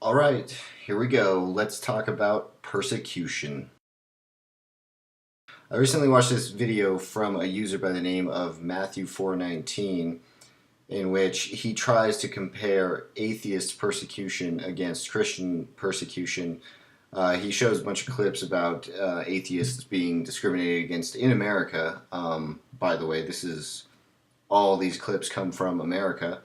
All right, here we go. Let's talk about persecution. I recently watched this video from a user by the name of Matthew419 in which he tries to compare atheist persecution against Christian persecution. He shows a bunch of clips about atheists being discriminated against in America. By the way, all these clips come from America.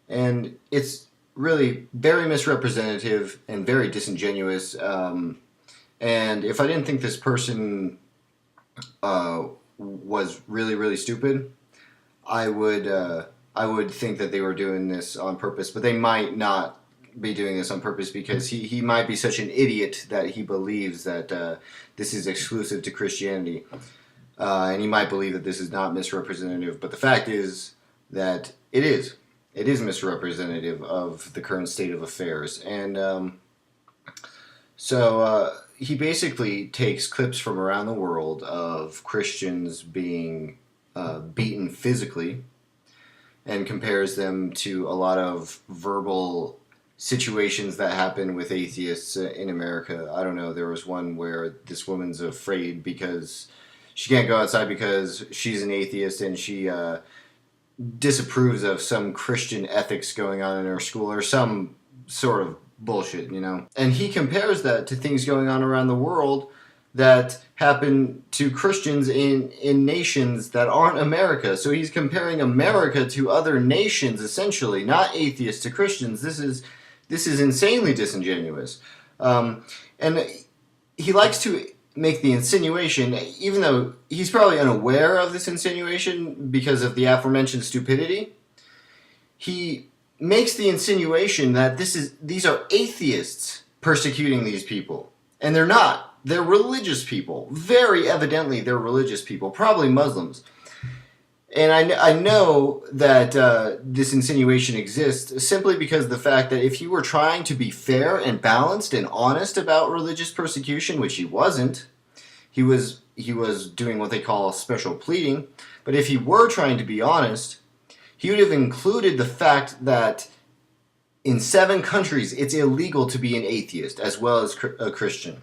And it's really very misrepresentative and very disingenuous. And if I didn't think this person was really, really stupid, I would think that they were doing this on purpose. But they might not be doing this on purpose because he might be such an idiot that he believes that this is exclusive to Christianity. And he might believe that this is not misrepresentative. But the fact is that it is. It is misrepresentative of the current state of affairs. And so he basically takes clips from around the world of Christians being beaten physically and compares them to a lot of verbal situations that happen with atheists in America. I don't know, there was one where this woman's afraid because she can't go outside because she's an atheist and she disapproves of some Christian ethics going on in her school or some sort of bullshit, you know. And he compares that to things going on around the world that happen to Christians in nations that aren't America. So he's comparing America to other nations, essentially, not atheists to Christians. This is insanely disingenuous. And he likes to make the insinuation, even though he's probably unaware of this insinuation because of the aforementioned stupidity, he makes the insinuation that these are atheists persecuting these people. And they're not. They're religious people. Very evidently, they're religious people, probably Muslims. And I know that this insinuation exists simply because of the fact that if he were trying to be fair and balanced and honest about religious persecution, which he wasn't, he was doing what they call special pleading. But if he were trying to be honest, he would have included the fact that in 7 countries it's illegal to be an atheist as well as a Christian.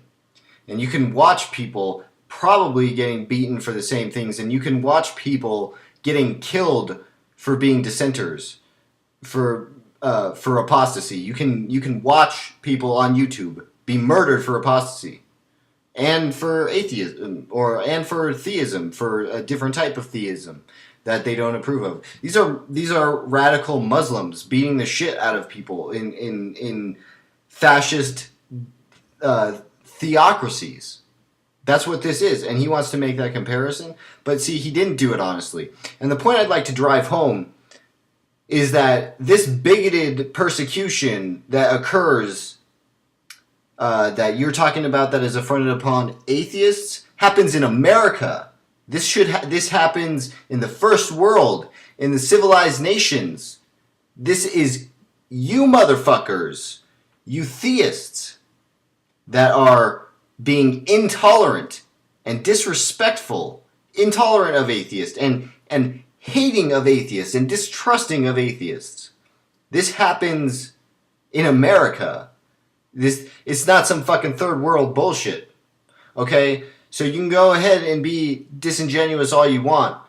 And you can watch people probably getting beaten for the same things, and you can watch people getting killed for being dissenters, for apostasy. You can watch people on YouTube be murdered for apostasy, and for atheism, and for theism, for a different type of theism that they don't approve of. These are radical Muslims beating the shit out of people in fascist theocracies. That's what this is, and he wants to make that comparison. But see, he didn't do it honestly. And the point I'd like to drive home is that this bigoted persecution that occurs, that you're talking about, that is affronted upon atheists, happens in America. This happens in the first world, in the civilized nations. This is you motherfuckers, you theists, that are being intolerant and disrespectful, intolerant of atheists, and hating of atheists, and distrusting of atheists. This happens in America. It's not some fucking third world bullshit. Okay? So you can go ahead and be disingenuous all you want,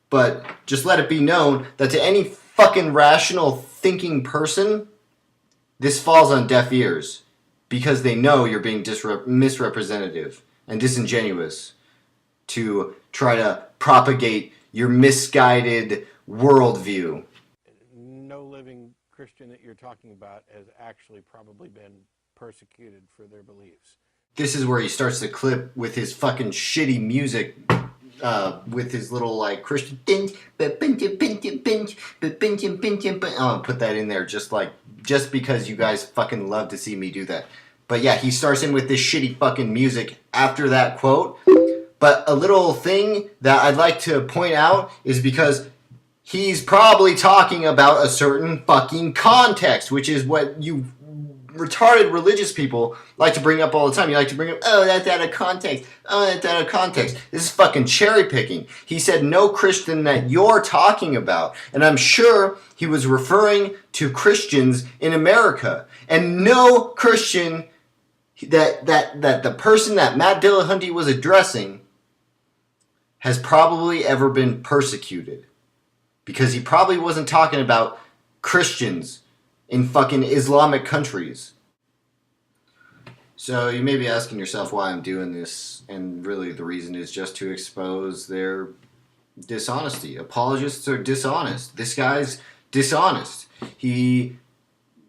but just let it be known that to any fucking rational thinking person, this falls on deaf ears. Because they know you're being misrepresentative and disingenuous to try to propagate your misguided worldview. No living Christian that you're talking about has actually probably been persecuted for their beliefs. This is where he starts the clip with his fucking shitty music, with his little like Christian. I'll put that in there just because you guys fucking love to see me do that. But yeah, he starts in with this shitty fucking music after that quote. But a little thing that I'd like to point out is because he's probably talking about a certain fucking context, which is what you retarded religious people like to bring up all the time. You like to bring up, oh, that's out of context. Oh, that's out of context. This is fucking cherry picking. He said no Christian that you're talking about. And I'm sure he was referring to Christians in America. And no Christian that the person that Matt Dillahunty was addressing has probably ever been persecuted. Because he probably wasn't talking about Christians in fucking Islamic countries. So you may be asking yourself why I'm doing this, and really the reason is just to expose their dishonesty. Apologists are dishonest. This guy's dishonest. He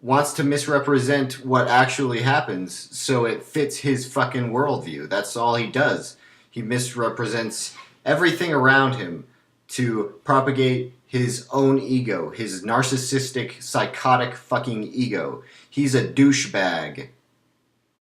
wants to misrepresent what actually happens so it fits his fucking worldview. That's all he does. He misrepresents everything around him to propagate his own ego, his narcissistic, psychotic fucking ego. He's a douchebag.